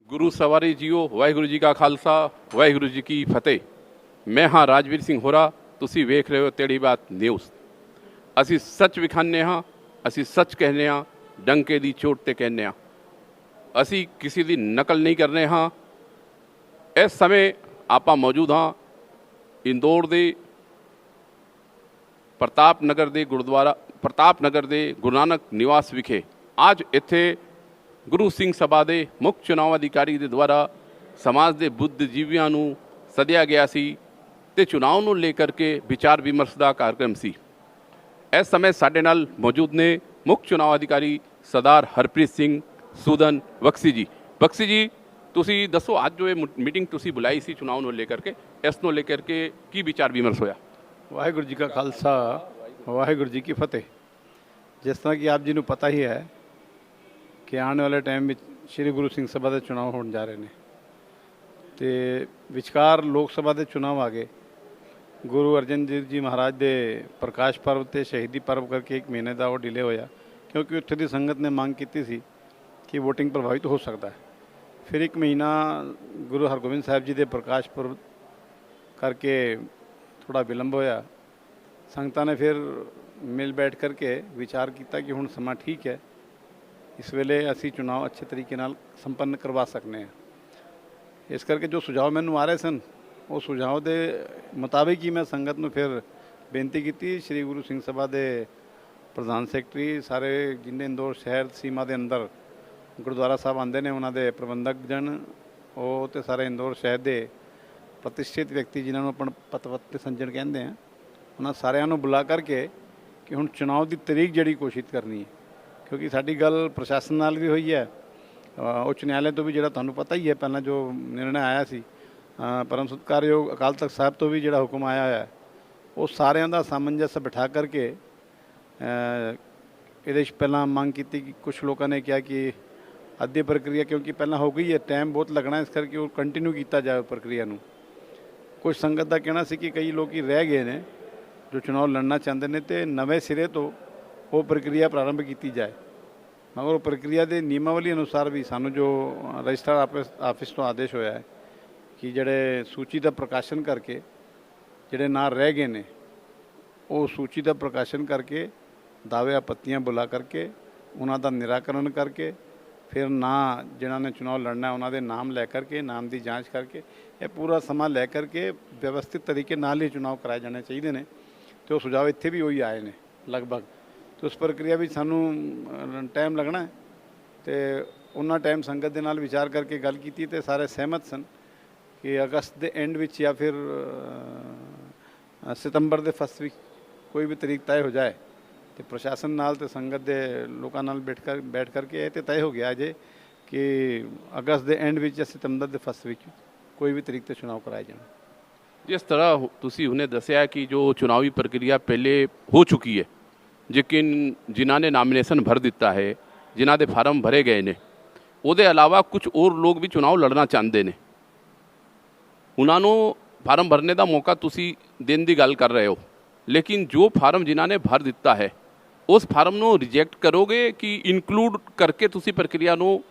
ਗੁਰੂ ਸਵਾਰੀ ਜੀਓ, ਵਾਹਿਗੁਰੂ ਜੀ ਕਾ ਖਾਲਸਾ, ਵਾਹਿਗੁਰੂ ਜੀ ਕੀ ਫਤਿਹ। ਮੈਂ ਹਾਂ ਰਾਜਵੀਰ ਸਿੰਘ ਹੋਰਾ, ਤੁਸੀਂ ਵੇਖ ਰਹੇ ਹੋ ਤੇੜੀ ਬਾਤ ਨਿਊਜ਼। ਅਸੀਂ ਸੱਚ ਵਿਖਾਉਂਦੇ ਹਾਂ, ਅਸੀਂ ਸੱਚ ਕਹਿੰਦੇ ਹਾਂ, ਡੰਕੇ ਦੀ ਚੋਟ ਤੇ ਕਹਿੰਦੇ ਹਾਂ। ਅਸੀਂ ਕਿਸੇ ਦੀ ਨਕਲ ਨਹੀਂ ਕਰ ਰਹੇ ਹਾਂ। ਇਸ ਸਮੇਂ ਆਪਾਂ ਮੌਜੂਦ ਹਾਂ ਇੰਦੌਰ ਦੇ ਪ੍ਰਤਾਪ ਨਗਰ ਦੇ ਗੁਰੂ ਨਾਨਕ ਨਿਵਾਸ ਵਿਖੇ। ਅੱਜ ਇੱਥੇ ਗੁਰੂ ਸਿੰਘ ਸਭਾ ਦੇ ਮੁੱਖ ਚੁਣਾਵ ਅਧਿਕਾਰੀ ਦੇ ਦੁਆਰਾ ਸਮਾਜ ਦੇ ਬੁੱਧਜੀਵੀਆਂ ਨੂੰ ਸੱਦਿਆ ਗਿਆ ਸੀ ਤੇ ਚੁਣਾਵ ਨੂੰ ਲੈ ਕਰਕੇ ਵਿਚਾਰ ਵਿਮਰਸ਼ ਦਾ ਕਾਰਜਕ੍ਰਮ ਸੀ। ਇਸ ਸਮੇਂ ਸਾਡੇ ਨਾਲ ਮੌਜੂਦ ਨੇ ਮੁੱਖ ਚੁਣਾਵ ਅਧਿਕਾਰੀ ਸਰਦਾਰ ਹਰਪ੍ਰੀਤ ਸਿੰਘ ਸੂਦਨ ਬਖਸ਼ੀ ਜੀ। ਬਖਸ਼ੀ ਜੀ, ਤੁਸੀਂ ਦੱਸੋ ਅੱਜ ਜੋ ਇਹ ਮੀਟਿੰਗ ਤੁਸੀਂ ਬੁਲਾਈ ਸੀ ਚੁਣਾਵ ਨੂੰ ਲੈ ਕਰਕੇ, ਇਸ ਨੂੰ ਲੈ ਕਰਕੇ ਕੀ ਵਿਚਾਰ ਵਿਮਰਸ਼ ਹੋਇਆ? ਵਾਹਿਗੁਰੂ ਜੀ ਕਾ ਖਾਲਸਾ, ਵਾਹਿਗੁਰੂ ਜੀ ਕੀ ਫਤਿਹ। ਜਿਸ ਤਰ੍ਹਾਂ ਕਿ ਆਪ ਜੀ ਨੂੰ ਪਤਾ ਹੀ ਹੈ ਕਿ ਆਉਣ ਵਾਲੇ ਟਾਈਮ ਵਿੱਚ ਸ਼੍ਰੀ ਗੁਰੂ ਸਿੰਘ ਸਭਾ ਦੇ ਚੁਣਾਵ ਹੋਣ ਜਾ ਰਹੇ ਨੇ ਤੇ ਵਿਚਕਾਰ ਲੋਕ ਸਭਾ ਦੇ ਚੁਣਾਵ ਆ ਗਏ। ਗੁਰੂ ਅਰਜਨ ਦੇਵ ਜੀ ਮਹਾਰਾਜ ਦੇ ਪ੍ਰਕਾਸ਼ ਪਰਵ ਤੇ ਸ਼ਹੀਦੀ ਪਰਵ ਕਰਕੇ 1 ਮਹੀਨੇ ਦਾ ਉਹ ਡਿਲੇ ਹੋਇਆ, ਕਿਉਂਕਿ ਉੱਥੇ ਦੀ ਸੰਗਤ ਨੇ ਮੰਗ ਕੀਤੀ ਸੀ ਕਿ VOTING ਪ੍ਰਭਾਵਿਤ ਹੋ ਸਕਦਾ ਹੈ। ਫਿਰ 1 ਮਹੀਨਾ ਗੁਰੂ ਹਰਗੋਬਿੰਦ ਸਾਹਿਬ ਜੀ ਦੇ ਪ੍ਰਕਾਸ਼ ਪਰਵ ਕਰਕੇ ਥੋੜਾ ਵਿਲੰਬ ਹੋਇਆ। ਸੰਗਤਾਂ ਨੇ ਫਿਰ ਮਿਲ ਬੈਠ ਕਰਕੇ ਵਿਚਾਰ ਕੀਤਾ ਕਿ ਹੁਣ ਸਮਾਂ ਠੀਕ ਹੈ, ਇਸ ਵੇਲੇ ਅਸੀਂ ਚੁਣਾਵ ਅੱਛੇ ਤਰੀਕੇ ਨਾਲ ਸੰਪੰਨ ਕਰਵਾ ਸਕਦੇ ਹਾਂ। ਇਸ ਕਰਕੇ ਜੋ ਸੁਝਾਅ ਮੈਨੂੰ ਆ ਰਹੇ ਸਨ, ਉਹ ਸੁਝਾਅ ਦੇ ਮੁਤਾਬਿਕ ਹੀ ਮੈਂ ਸੰਗਤ ਨੂੰ ਫਿਰ ਬੇਨਤੀ ਕੀਤੀ। ਸ਼੍ਰੀ ਗੁਰੂ ਸਿੰਘ ਸਭਾ ਦੇ ਪ੍ਰਧਾਨ ਸੈਕਟਰੀ, ਸਾਰੇ ਜਿੰਨੇ ਇੰਦੌਰ ਸ਼ਹਿਰ ਸੀਮਾ ਦੇ ਅੰਦਰ ਗੁਰਦੁਆਰਾ ਸਾਹਿਬ ਆਉਂਦੇ ਨੇ, ਉਹਨਾਂ ਦੇ ਪ੍ਰਬੰਧਕ ਜਨ, ਉਹ ਤੇ ਸਾਰੇ ਇੰਦੌਰ ਸ਼ਹਿਰ ਦੇ ਪ੍ਰਤਿਸ਼ਠਿਤ ਵਿਅਕਤੀ ਜਿਨ੍ਹਾਂ ਨੂੰ ਆਪਾਂ ਪਤਵੰਤੇ ਸੰਜਣ ਕਹਿੰਦੇ ਆ, ਉਹਨਾਂ ਸਾਰਿਆਂ ਨੂੰ ਬੁਲਾ ਕਰਕੇ ਕਿ ਹੁਣ ਚੁਣਾਵ ਦੀ ਤਰੀਕ ਜਿਹੜੀ ਘੋਸ਼ਿਤ ਕਰਨੀ ਹੈ। ਕਿਉਂਕਿ ਸਾਡੀ ਗੱਲ ਪ੍ਰਸ਼ਾਸਨ ਨਾਲ ਵੀ ਹੋਈ ਹੈ, ਉੱਚ ਨਿਆਲੇ ਤੋਂ ਵੀ ਜਿਹੜਾ ਤੁਹਾਨੂੰ ਪਤਾ ਹੀ ਹੈ ਪਹਿਲਾਂ ਜੋ ਨਿਰਣਾ ਆਇਆ ਸੀ, ਪਰਮ ਸਤਿਕਾਰਯੋਗ ਅਕਾਲ ਤਖਤ ਸਾਹਿਬ ਤੋਂ ਵੀ ਜਿਹੜਾ ਹੁਕਮ ਆਇਆ ਹੋਇਆ, ਉਹ ਸਾਰਿਆਂ ਦਾ ਸਾਮੰਜਸ ਬਿਠਾ ਕਰਕੇ ਇਹਦੇ 'ਚ ਪਹਿਲਾਂ ਮੰਗ ਕੀਤੀ ਕਿ ਕੁਝ ਲੋਕਾਂ ਨੇ ਕਿਹਾ ਕਿ ਅੱਧੀ ਪ੍ਰਕਿਰਿਆ ਕਿਉਂਕਿ ਪਹਿਲਾਂ ਹੋ ਗਈ ਹੈ, ਟਾਈਮ ਬਹੁਤ ਲੱਗਣਾ, ਇਸ ਕਰਕੇ ਉਹ ਕੰਟੀਨਿਊ ਕੀਤਾ ਜਾਵੇ ਪ੍ਰਕਿਰਿਆ ਨੂੰ। ਕੁਝ ਸੰਗਤ ਦਾ ਕਹਿਣਾ ਸੀ ਕਿ ਕਈ ਲੋਕ ਰਹਿ ਗਏ ਨੇ ਜੋ ਚੁਣਾਵ ਲੜਨਾ ਚਾਹੁੰਦੇ ਨੇ ਤੇ ਨਵੇਂ ਸਿਰੇ ਤੋਂ ਉਹ ਪ੍ਰਕਿਰਿਆ ਪ੍ਰਾਰੰਭ ਕੀਤੀ ਜਾਏ। ਮਗਰ ਉਹ ਪ੍ਰਕਿਰਿਆ ਦੇ ਨਿਯਮਾਵਲੀ ਅਨੁਸਾਰ ਵੀ ਸਾਨੂੰ ਜੋ ਰਜਿਸਟਰ ਆਫਿਸ ਤੋਂ ਆਦੇਸ਼ ਹੋਇਆ ਹੈ ਕਿ ਜਿਹੜੇ ਸੂਚੀ ਦਾ ਪ੍ਰਕਾਸ਼ਨ ਕਰਕੇ ਜਿਹੜੇ ਨਾਂ ਰਹਿ ਗਏ ਨੇ, ਉਹ ਸੂਚੀ ਦਾ ਪ੍ਰਕਾਸ਼ਨ ਕਰਕੇ ਦਾਅਵੇ ਆਪੱਤੀਆਂ ਬੁਲਾ ਕਰਕੇ ਉਹਨਾਂ ਦਾ ਨਿਰਾਕਰਨ ਕਰਕੇ ਫਿਰ ਨਾਂ ਜਿਨ੍ਹਾਂ ਨੇ ਚੁਣਾਵ ਲੜਨਾ ਉਹਨਾਂ ਦੇ ਨਾਮ ਲੈ ਕਰਕੇ ਨਾਮ ਦੀ ਜਾਂਚ ਕਰਕੇ ਇਹ ਪੂਰਾ ਸਮਾਂ ਲੈ ਕਰਕੇ ਵਿਵਸਥਿਤ ਤਰੀਕੇ ਨਾਲ ਹੀ ਚੁਣਾਵ ਕਰਾਏ ਜਾਣੇ ਚਾਹੀਦੇ ਨੇ। ਅਤੇ ਉਹ ਸੁਝਾਅ ਇੱਥੇ ਵੀ ਉਹੀ ਆਏ ਨੇ ਲਗਭਗ। ਅਤੇ ਉਸ ਪ੍ਰਕਿਰਿਆ ਵਿੱਚ ਸਾਨੂੰ ਟਾਈਮ ਲੱਗਣਾ ਅਤੇ ਉਹਨਾਂ ਟਾਈਮ ਸੰਗਤ ਦੇ ਨਾਲ ਵਿਚਾਰ ਕਰਕੇ ਗੱਲ ਕੀਤੀ ਅਤੇ ਸਾਰੇ ਸਹਿਮਤ ਸਨ ਕਿ ਅਗਸਤ ਦੇ ਐਂਡ ਵਿੱਚ ਜਾਂ ਫਿਰ ਸਤੰਬਰ ਦੇ ਫਸਟ ਵਿੱਚ ਕੋਈ ਵੀ ਤਰੀਕ ਤੈਅ ਹੋ ਜਾਏ। ਅਤੇ ਪ੍ਰਸ਼ਾਸਨ ਨਾਲ ਅਤੇ ਸੰਗਤ ਦੇ ਲੋਕਾਂ ਨਾਲ ਬੈਠ ਕਰਕੇ ਇਹ ਤਾਂ ਤੈਅ ਹੋ ਗਿਆ ਜੇ ਕਿ ਅਗਸਤ ਦੇ ਐਂਡ ਵਿੱਚ ਜਾਂ ਸਤੰਬਰ ਦੇ ਫਸਟ ਵਿੱਚ ਕੋਈ ਵੀ ਤਰੀਕ 'ਤੇ ਚੁਣਾਵ ਕਰਾਏ ਜਾਣ। ਜਿਸ ਤਰ੍ਹਾਂ ਤੁਸੀਂ ਹੁਣੇ ਦੱਸਿਆ ਕਿ ਜੋ ਚੁਣਾਵੀ ਪ੍ਰਕਿਰਿਆ ਪਹਿਲੇ ਹੋ ਚੁੱਕੀ ਹੈ, ਲੇਕਿਨ ਜਿਨ੍ਹਾਂ ਨੇ ਨਾਮੀਨੇਸ਼ਨ ਭਰ ਦਿੱਤਾ ਹੈ, ਜਿਨ੍ਹਾਂ ਦੇ ਫਾਰਮ ਭਰੇ ਗਏ ਨੇ, ਉਹਦੇ ਇਲਾਵਾ ਕੁਝ ਹੋਰ ਲੋਕ ਵੀ ਚੁਣਾਵ ਲੜਨਾ ਚਾਹੁੰਦੇ ਨੇ, ਉਹਨਾਂ ਨੂੰ ਫਾਰਮ ਭਰਨੇ ਦਾ ਮੌਕਾ ਤੁਸੀਂ ਦੇਣ ਦੀ ਗੱਲ ਕਰ ਰਹੇ ਹੋ। ਲੇਕਿਨ ਜੋ ਫਾਰਮ ਜਿਨ੍ਹਾਂ ਨੇ ਭਰ ਦਿੱਤਾ ਹੈ, ਉਸ ਫਾਰਮ ਨੂੰ ਰਿਜੈਕਟ ਕਰੋਗੇ ਕਿ ਇਨਕਲੂਡ ਕਰਕੇ ਤੁਸੀਂ ਪ੍ਰਕਿਰਿਆ ਨੂੰ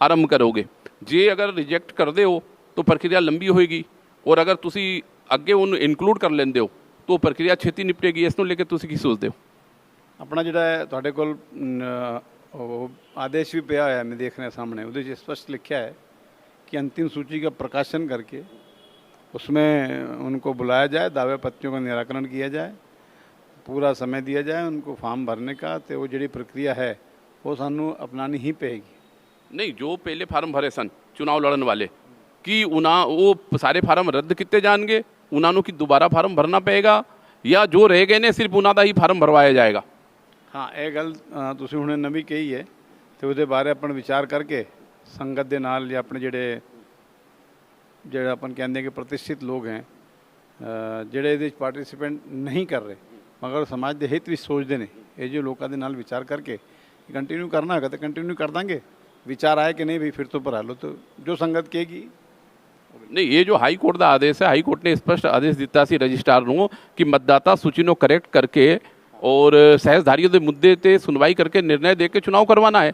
ਆਰੰਭ ਕਰੋਗੇ? ਜੇ ਅਗਰ ਰਿਜੈਕਟ ਕਰਦੇ ਹੋ ਤਾਂ ਪ੍ਰਕਿਰਿਆ ਲੰਬੀ ਹੋਏਗੀ, ਔਰ ਅਗਰ ਤੁਸੀਂ ਅੱਗੇ ਉਹਨੂੰ ਇਨਕਲੂਡ ਕਰ ਲੈਂਦੇ ਹੋ ਤਾਂ ਪ੍ਰਕਿਰਿਆ ਛੇਤੀ ਨਿਪਟੇਗੀ। ਇਸ ਨੂੰ ਲੈ ਕੇ ਤੁਸੀਂ ਕੀ ਸੋਚਦੇ ਹੋ? ਆਪਣਾ ਜਿਹੜਾ ਹੈ ਤੁਹਾਡੇ ਕੋਲ ਉਹ ਆदेश भी ਪਿਆ ਹੋਇਆ मैं देख रहे हैं सामने, ਉਹਦੇ 'ਚ स्पष्ट लिखा है कि अंतिम सूची का प्रकाशन करके उसमें उनको बुलाया जाए, दावे पत्तियों का निराकरण किया जाए, पूरा समय दिया जाए उनको फॉर्म भरने का। तो वो जी प्रक्रिया है वो सानू अपनानी ही पेगी। नहीं, जो पहले फार्म भरे सन चुनाव लड़न वाले कि वो सारे फार्म रद्द किए जाएंगे, उन्होंने कि दोबारा फार्म भरना पएगा या जो रह गए ने सिर्फ उन्हों का ही फार्म भरवाया जाएगा? हाँ, ये गल तुसीं हुणे नवीं कही है तो उसदे बारे अपन विचार करके संगत दे नाल या अपने ਜਿਹੜੇ अपन कहते हैं कि प्रतिष्ठित लोग हैं ਜਿਹੜੇ ਇਹਦੇ ਵਿੱਚ ਪਾਰਟਿਸਿਪੇਟ नहीं कर रहे मगर समाज के हित भी सोचते हैं, ये जो लोगों के नाल विचार करके कंटिन्यू करना होगा तो कंटिन्यू कर देंगे। विचार आए कि नहीं भी फिर तो भरा लो, तो जो संगत कहेगी। नहीं, ये जो हाई कोर्ट का आदेश है, हाई कोर्ट ने स्पष्ट आदेश दिता सी रजिस्ट्रार ਨੂੰ कि मतदाता सूची ਨੂੰ करेक्ट करके और सहजधारियों के मुद्दे ते सुनवाई करके निर्णय दे के चुनाव करवाना है।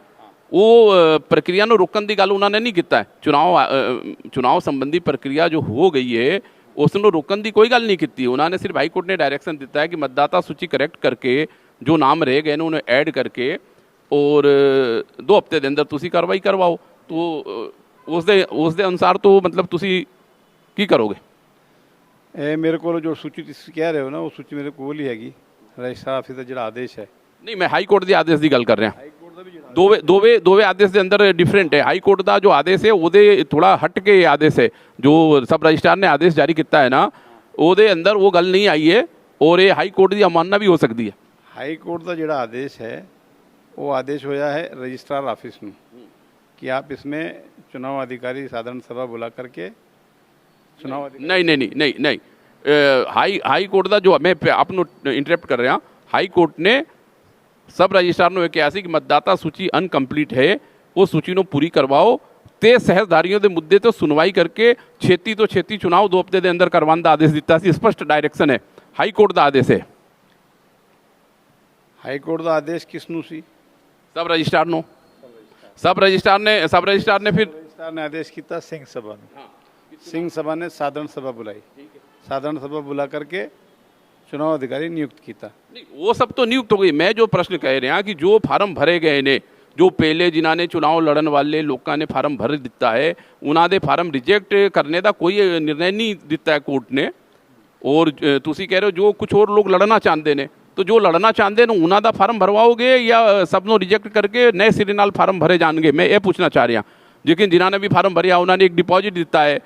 ਉਹ ਪ੍ਰਕਿਰਿਆ ਨੂੰ ਰੋਕਣ ਦੀ ਗੱਲ ਉਹਨਾਂ ਨੇ ਨਹੀਂ ਕੀਤਾ ਹੈ। ਚੁਣਾव ਸੰਬੰਧੀ ਪ੍ਰਕਿਰਿਆ ਜੋ ਹੋ ਗਈ ਹੈ ਉਸ ਨੂੰ ਰੋਕਣ ਦੀ ਕੋਈ ਗੱਲ ਨਹੀਂ ਕੀਤੀ। ਉਹਨਾਂ ਨੇ ਸਿਰਫ ਹਾਈ ਕੋਰਟ ਨੇ डायरेक्शन ਦਿੱਤਾ ਹੈ ਕਿ मतदाता सूची करेक्ट करके जो नाम रह गए ने उन्हें ऐड करके और 2 हफ्ते ਦੇ ਅੰਦਰ ਤੁਸੀਂ ਕਾਰਵਾਈ ਕਰਵਾਓ। तो ਉਸ ਦੇ ਅਨੁਸਾਰ तो मतलब ਤੁਸੀਂ ਕੀ ਕਰੋਗੇ? ਇਹ ਮੇਰੇ ਕੋਲ ਜੋ ਸੂਚੀ ਤੁਸੀਂ ਕਹਿ ਰਹੇ ਹੋ ਨਾ ਉਹ ਸੂਚੀ ਮੇਰੇ ਕੋਲ ਹੀ ਹੈਗੀ। ਰਜਿਸਟਰ ਆਫਿਸ ਦਾ ਜਿਹੜਾ ਆਦੇਸ਼ ਹੈ, ਨਹੀਂ ਮੈਂ ਹਾਈ ਕੋਰਟ ਦੇ ਆਦੇਸ਼ ਦੀ ਗੱਲ ਕਰ ਰਿਹਾ। ਹਾਈ ਕੋਰਟ ਦਾ ਵੀ ਜਿਹੜਾ ਦੋਵੇਂ ਆਦੇਸ਼ ਦੇ ਅੰਦਰ ਡਿਫਰੈਂਟ ਹੈ। ਹਾਈ ਕੋਰਟ ਦਾ ਜੋ ਆਦੇਸ਼ ਹੈ ਉਹਦੇ ਥੋੜਾ ਹਟ ਕੇ ਆਦੇਸ਼ ਹੈ। ਜੋ ਸਬ ਰਜਿਸਟਰਾਰ ਨੇ ਆਦੇਸ਼ ਜਾਰੀ ਕੀਤਾ ਹੈ ਨਾ ਉਹਦੇ ਅੰਦਰ ਉਹ ਗੱਲ नहीं आई है और ये हाई कोर्ट की अवमानना भी हो सकती है। ਹਾਈ ਕੋਰਟ ਦਾ ਜਿਹੜਾ ਆदेश है वो आदेश होया है रजिस्ट्रार ऑफिस में कि आप इसमें चुनाव अधिकारी साधारण सभा बुला करके चुनाव नहीं हाई कोर्ट का जो मैं आपको इंटरप्ट कर रहा हाई कोर्ट ने सब रजिस्ट्रार ने कहा कि मतदाता सूची अनकंप्लीट है वो सूची को पूरी करवाओ ते सहजधारियों के मुद्दे तो सुनवाई करके छेती तो छेती चुनाव 2 हफ्ते के अंदर करवाने का आदेश दिता सी। स्पष्ट डायरेक्शन है हाई कोर्ट का आदेश है। हाई कोर्ट का आदेश किसनू सी? सब रजिस्ट्रार नो सब रजिस्ट्रार ने फिर रजिस्ट्रार ने आदेश किया सिंह सभा ने सिंह सभा ने साधारण सभा बुलाई, साधारण सभा बुला करके चुनाव अधिकारी नियुक्त किया। नहीं वो सब तो नियुक्त हो गई। मैं जो प्रश्न कह रहा कि जो फार्म भरे गए ने जो पहले जिन्होंने चुनाव लड़न वाले लोगों ने फार्म भर दिता है उन्होंने फार्म रिजेक्ट करने का कोई निर्णय नहीं दिता है कोर्ट ने। और तुसी कह रहे हो जो कुछ और लोग लड़ना चाहते हैं तो जो लड़ना चाहते हैं उन्हों का फार्म भरवाओगे या सबनों रिजेक्ट करके नए सिरे नाल फार्म भरे जाएंगे? मैं ये पूछना चाह रहा। लेकिन जिन्होंने भी फार्म भरिया उन्होंने एक डिपॉजिट दिता है।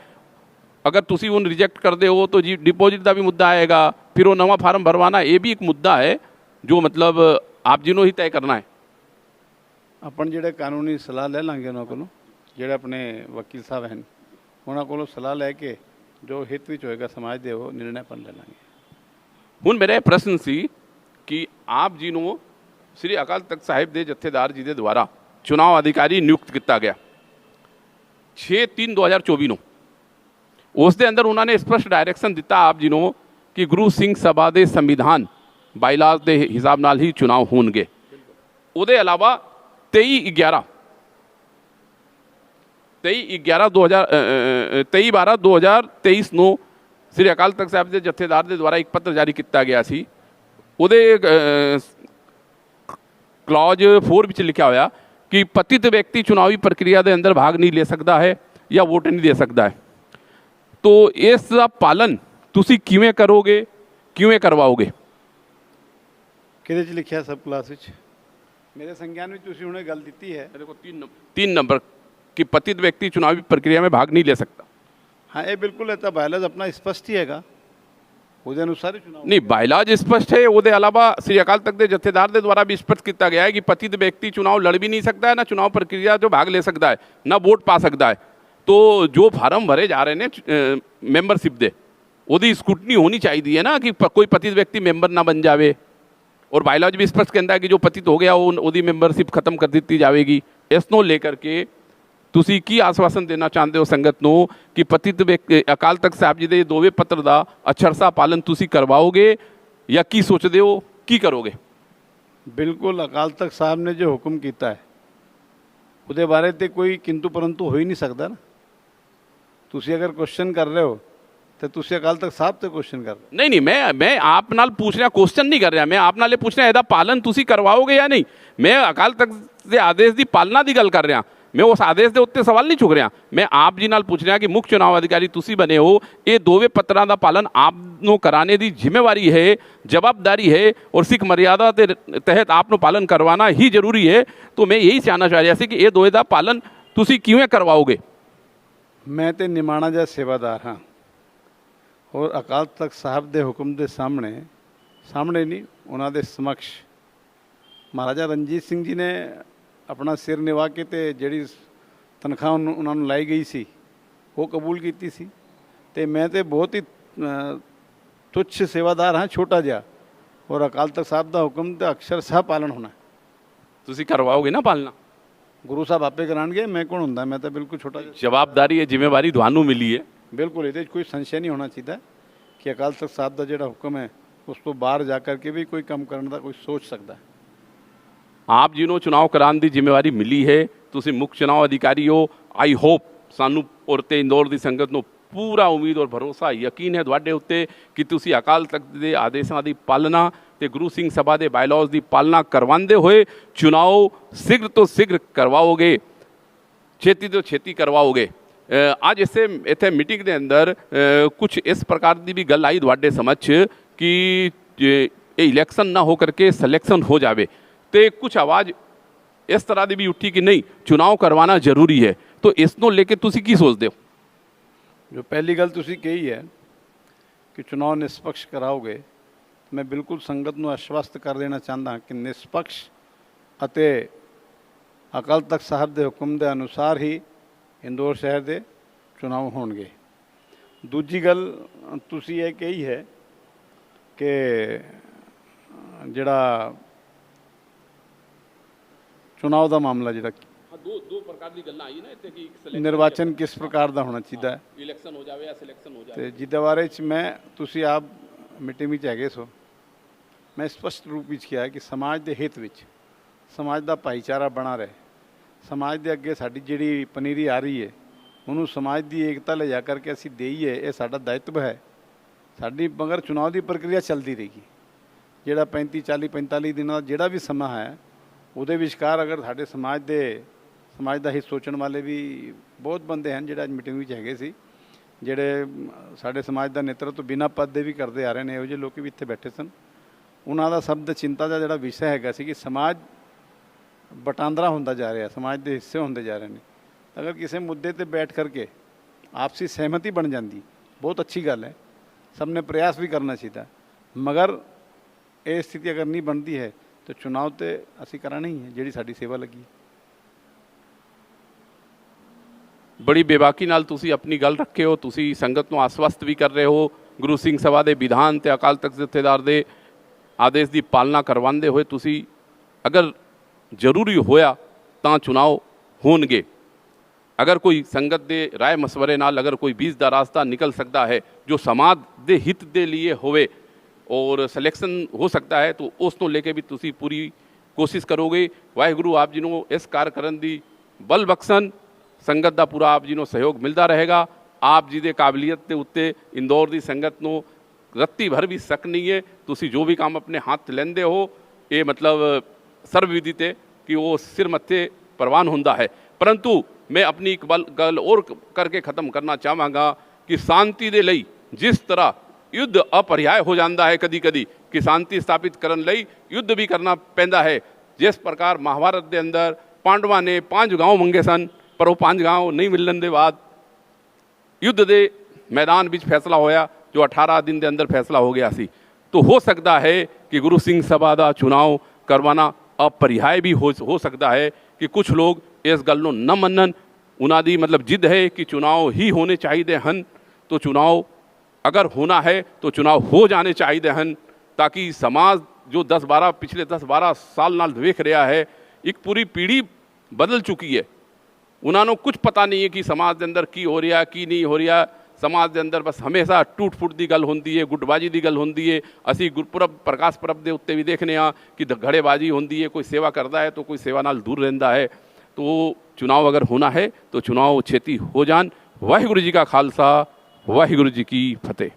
अगर तुसी उन रिजेक्ट करते हो तो जी डिपॉजिट का भी मुद्दा आएगा, फिर वो नवा फार्म भरवाना ये भी एक मुद्दा है जो मतलब आप जिन्हों ही तय करना है। अपन ਜਿਹੜੇ ਕਾਨੂੰਨੀ ਸਲਾਹ ਲੈ ਲਾਂਗੇ ਉਹਨਾਂ ਕੋਲੋਂ, ਜਿਹੜੇ ਆਪਣੇ ਵਕੀਲ ਸਾਹਿਬ ਹਨ ਉਹਨਾਂ ਕੋਲੋਂ ਸਲਾਹ ਲੈ ਕੇ ਜੋ ਹਿੱਤ ਵਿੱਚ ਹੋਏਗਾ ਸਮਾਜ ਦੇ ਉਹ ਨਿਰਣय ਆਪਾਂ ਲੈ ਲਾਂਗੇ। ਹੁਣ ਮੇਰਾ ਪ੍ਰਸ਼ਨ ਸੀ ਕਿ ਆਪ ਜੀ ਨੂੰ ਸ੍ਰੀ ਅਕਾਲ ਤਖਤ ਸਾਹਿਬ ਦੇ ਜਥੇਦਾਰ ਜੀ ਦੇ ਦੁਆਰਾ ਚੁਣਾਵ ਅਧਿਕਾਰੀ ਨਿਯੁਕਤ ਕੀਤਾ ਗਿਆ 6/3/2024 ਨੂੰ। ਉਸ ਦੇ ਅੰਦਰ ਉਹਨਾਂ ਨੇ ਸਪਸ਼ਟ ਡਾਇਰੈਕਸ਼ਨ ਦਿੱਤਾ ਆਪ ਜੀ ਨੂੰ ਕਿ ਗੁਰੂ ਸਿੰਘ ਸਭਾ ਦੇ ਸੰਵਿਧਾਨ ਬਾਈਲਾਜ਼ ਦੇ ਹਿਸਾਬ ਨਾਲ ਹੀ ਚੁਣਾਵ ਹੋਣਗੇ। ਉਹਦੇ ਇਲਾਵਾ 23/12/2023 ਨੂੰ ਸ੍ਰੀ ਅਕਾਲ ਤਖਤ ਸਾਹਿਬ ਦੇ ਜਥੇਦਾਰ ਦੇ ਦੁਆਰਾ ਇੱਕ ਪੱਤਰ ਜਾਰੀ ਕੀਤਾ ਗਿਆ ਸੀ। ਉਹਦੇ ਕਲੌਜ 4 ਵਿੱਚ ਲਿਖਿਆ ਹੋਇਆ ਕਿ ਪਤਿਤ ਵਿਅਕਤੀ ਚੁਣਾਵੀ ਪ੍ਰਕਿਰਿਆ ਦੇ ਅੰਦਰ ਭਾਗ ਨਹੀਂ ਲੈ ਸਕਦਾ ਹੈ ਜਾਂ ਵੋਟ ਨਹੀਂ ਦੇ ਸਕਦਾ ਹੈ। तो इस पालन तुसी किवें करोगे, किवें करवाओगे? ਕਿਹਦੇ ਚ ਲਿਖਿਆ ਸਬ ਕਲਾਸ ਵਿੱਚ? ਮੇਰੇ ਸੰਗਿਆਨ ਵਿੱਚ ਤੁਸੀਂ ਹੁਣੇ ਗੱਲ ਦਿੱਤੀ ਹੈ। देखो 3 नंबर कि पतित व्यक्ति चुनावी प्रक्रिया में भाग नहीं ले सकता। हाँ ये बिल्कुल है, बायलाज अपना स्पष्ट ही हैगा ਉਹਦੇ ਅਨੁਸਾਰ ਹੀ ਚੁਣਾਵ नहीं बायलाज स्पष्ट है। ਉਹਦੇ अलावा श्री अकाल तख्त के जत्थेदार के द्वारा भी स्पष्ट किया गया है कि पतित व्यक्ति चुनाव लड़ भी नहीं सकता है, ना चुनाव प्रक्रिया जो भाग ले सकता है, ना वोट पा सकता है। तो जो फार्म भरे जा रहे हैं मैंबरशिप दे ਉਹਦੀ स्कूटनी होनी चाहिए है ना कि कोई पतित व्यक्ति मैंबर ना बन जाए। और बायलॉज भी स्पष्ट कहता है कि जो पतित हो गया ਉਹਦੀ मैंबरशिप खत्म कर दी जाएगी। इस ਨੂੰ लेकर के ਤੁਸੀਂ ਕੀ ਆਸ਼ਵਾਸਨ ਦੇਣਾ ਚਾਹੁੰਦੇ ਹੋ ਸੰਗਤ ਨੂੰ ਕਿ ਪਤਿਤ ਅਕਾਲ ਤਖਤ ਸਾਹਿਬ ਜੀ ਦੇ ਦੋਵੇਂ ਪੱਤਰ ਦਾ ਅਛਰਸਾ ਪਾਲਨ ਤੁਸੀਂ ਕਰਵਾਓਗੇ ਜਾਂ ਕੀ ਸੋਚਦੇ ਹੋ, ਕੀ ਕਰੋਗੇ? ਬਿਲਕੁਲ ਅਕਾਲ ਤਖਤ ਸਾਹਿਬ ਨੇ ਜੋ ਹੁਕਮ ਕੀਤਾ ਹੈ ਉਹਦੇ ਬਾਰੇ ਤੇ ਕੋਈ ਕਿੰਤੂ ਪਰੰਤੂ ਹੋ ਹੀ ਨਹੀਂ ਸਕਦਾ ਨਾ। ਤੁਸੀਂ ਅਗਰ ਕੁਐਸਚਨ ਕਰ ਰਹੇ ਹੋ तो ਤੁਸੀਂ ਅਕਾਲ ਤਖਤ ਸਾਹਿਬ ਤੇ ਕੁਐਸਚਨ ਕਰ ਰਹੇ। नहीं मैं आप नाल पूछ रहा, क्वेश्चन नहीं कर रहा, मैं आप नाले पूछ रहा ਇਹਦਾ ਪਾਲਨ ਤੁਸੀਂ ਕਰਵਾਓਗੇ ਜਾਂ ਨਹੀਂ। मैं अकाल तख्त ਦੇ ਆਦੇਸ਼ ਦੀ ਪਾਲਣਾ ਦੀ ਗੱਲ ਕਰ ਰਿਹਾ। मैं उस आदेश के उत्ते सवाल नहीं चुक रहा। मैं आप जी नाल पूछ रहा कि मुख्य चुनाव अधिकारी तुसी बने हो, ये दोवे पत्रों का पालन आप नो कराने की जिम्मेवारी है, जवाबदारी है और सिख मर्यादा के तहत आप नो पालन करवाना ही जरूरी है। तो मैं यही जानना चाह रहा कि ये दोवे का पालन तुसी किवें करवाओगे? मैं तो निमाणा जा सेवादार हाँ और अकाल तख्त साहब के हुक्म के सामने नहीं उन्होंने समक्ष महाराजा रणजीत सिंह जी ने अपना सिर निवा के ते जिहड़ी तनख्वाह उन्होंने लाई गई सी वो कबूल की सी। ते मैं तो बहुत ही तुच्छ सेवादार हाँ, छोटा जिहा, और अकाल तख्त साहब का हुक्म तो अक्षरशः पालन होना। तुसी करवाओगे ना पालना? गुरु साहब आपे कराणगे, मैं कौन हुंदा, मैं तो बिल्कुल छोटा जिहा। जवाबदारी है, जिम्मेवारी तुहानू मिली है। बिल्कुल ये कोई संशय नहीं होना चाहिए कि अकाल तख्त साहब का जिहड़ा हुक्म है उस तो बाहर जा कर के भी कोई काम करने का कोई सोच सकता है। ਆਪ ਜੀ ਨੂੰ ਚੁਣਾਵ ਕਰਾਉਣ ਦੀ ਜ਼ਿੰਮੇਵਾਰੀ ਮਿਲੀ ਹੈ, ਤੁਸੀਂ ਮੁੱਖ ਚੁਣਾਵ ਅਧਿਕਾਰੀ ਹੋ। ਆਈ ਹੋਪ ਸਾਨੂੰ ਔਰ ਤੇ ਇੰਦੌਰ ਦੀ ਸੰਗਤ ਨੂੰ ਪੂਰਾ ਉਮੀਦ ਔਰ ਭਰੋਸਾ ਯਕੀਨ ਹੈ ਤੁਹਾਡੇ ਉੱਤੇ ਕਿ ਤੁਸੀਂ ਅਕਾਲ ਤਖਤ ਦੇ ਆਦੇਸ਼ਾਂ ਦੀ ਪਾਲਣਾ ਤੇ ਗੁਰੂ ਸਿੰਘ ਸਭਾ ਦੇ ਬਾਇਲਾਜ਼ ਦੀ ਪਾਲਣਾ ਕਰਵਾਉਂਦੇ ਹੋਏ ਚੁਣਾਵ ਸ਼ੀਘਰ ਤੋਂ ਸ਼ੀਘਰ ਕਰਵਾਓਗੇ, ਛੇਤੀ ਤੋਂ ਛੇਤੀ ਕਰਵਾਓਗੇ। ਅੱਜ ਇੱਥੇ ਮੀਟਿੰਗ ਦੇ ਅੰਦਰ ਕੁਝ ਇਸ ਪ੍ਰਕਾਰ ਦੀ ਵੀ ਗੱਲ ਆਈ ਤੁਹਾਡੇ ਸਮਝ ਕਿ ਇਹ ਇਲੈਕਸ਼ਨ ਨਾ ਹੋ ਕਰਕੇ ਸਿਲੈਕਸ਼ਨ ਹੋ ਜਾਵੇ, ਤੇ ਕੁਝ ਆਵਾਜ਼ ਇਸ ਤਰ੍ਹਾਂ ਦੀ ਵੀ ਉੱਠੀ ਕਿ ਨਹੀਂ ਚੁਣਾਵ ਕਰਵਾਉਣਾ ਜ਼ਰੂਰੀ ਹੈ। तो इसनों लेके तुसी की सोचते हो? जो पहली गल तुसी कही है कि चुनाव निष्पक्ष कराओगे, मैं बिल्कुल संगत नूं आश्वस्त कर देना चाहता कि निष्पक्ष अते अकाल तख्त साहब के हुक्म के अनुसार ही इंदौर शहर के चुनाव होणगे। दूजी गल तुसी ये कही है कि जिहड़ा चुनाव का मामला जिहड़ा दो प्रकार की गल्लां आई ना इत्थे कि निर्वाचन किस प्रकार का होना चाहिए, इलेक्शन हो जाए या सिलेक्शन हो जाए, तो जिहदे बारे च मैं तुसी आप मीटिंग में हैगे सो, मैं स्पष्ट रूप में किया कि समाज के हित विच समाज का भाईचारा बना रहे, समाज के अगे साडी जिहड़ी पनीरी आ रही है उन्होंने समाज की एकता ले जा करके असीं देईए, ये साडा दायित्व है। साडी मगर चुनाव की प्रक्रिया चलती रहेगी, जिहड़ा 35 40 45 दिनों का जिहड़ा भी समा है उहदे विचकार अगर साडे समाज का हित सोचने वाले भी बहुत बंदे हैं जिहड़े मीटिंग में हैगे सी, जिहड़े साडे समाज का नेतृत्व बिना पद दे भी करते आ रहे हैं, इहो जिहे लोग भी इत्थे बैठे सन। उन्हां दा सब दा चिंता का जिहड़ा विषय हैगा सी कि समाज वटांदरा होंदा जा रहा, समाज के हिस्से होंदे जा रहे हैं। अगर किसी मुद्दे ते बैठ करके आपसी सहमति बन जाती बहुत अच्छी गल है, सबने प्रयास भी करना चाहिए, मगर ये स्थिति अगर नहीं बनती है तो चुनाव तो असीं कराना ही है, जिहड़ी साडी सेवा लगी है। बड़ी बेबाकी नाल तुसी अपनी गल रखे हो, तुसी संगत नूं आश्वस्त भी कर रहे हो, गुरु सिंह सभा के विधान ते अकाल तख्त जथेदार दे आदेश की पालना करवाते हुए तुसी अगर जरूरी होया तां चुनाव होणगे। अगर कोई संगत दे राय मशवरे नाल अगर कोई बीच दा रास्ता निकल सकता है जो समाज दे हित दे लिए होवे और सिलेक्शन हो सकता है तो उस तो लेके भी तुसी पूरी कोशिश करोगे। वाहिगुरु आप जी नूं इस कार्य करन दी बल बख्शन, संगत का पूरा आप जी नूं सहयोग मिलता रहेगा। आप जी दे काबिलियत के उत्ते इंदौर की संगत नूं रत्ती भर भी शक नहीं है। तुसी जो भी काम अपने हाथ लेंदे हो ये मतलब सर्वविदित है कि वो सिर मत्थे प्रवान होंदा है। परंतु मैं अपनी एक गल और करके ख़त्म करना चाहांगा कि शांति दे लई जिस तरह युद्ध अपरिहाय हो जाता है कदी कदी कि शांति स्थापित करने लई युद्ध भी करना पैंदा है। जिस प्रकार महाभारत के अंदर पांडवां ने 5 गांव मंगे सन पर वो 5 गांव नहीं मिलने के बाद युद्ध के मैदान विच फैसला होया जो 18 दिन के अंदर फैसला हो गया सी। तो हो सकता है कि गुरु सिंह सभा का चुनाव करवाना अपरिहाय भी हो सकता है कि कुछ लोग इस गल नूं न मनन। उन्हां दी मतलब जिद है कि चुनाव ही होने चाहिए हन, तो चुनाव अगर होना है तो चुनाव हो जाने चाहिए हन, ताकि समाज जो पिछले 10-12 साल नाल वेख रहा है, एक पूरी पीढ़ी बदल चुकी है। उन्होंने कुछ पता नहीं है कि समाज के अंदर की हो रहा की नहीं हो रहा। समाज के अंदर बस हमेशा टूट फुट की गल होंदी है, गुटबाजी की गल होंदी है। असी गुरपुरब प्रकाश परब के उत्ते भी देखने कि घड़ेबाजी होंदी है, कोई सेवा करता है तो कोई सेवा नाल दूर रहिंदा है। तो चुनाव अगर होना है तो चुनाव छेती हो जान। वाहिगुरु जी का खालसा, वाहिगुरु जी की फतेह।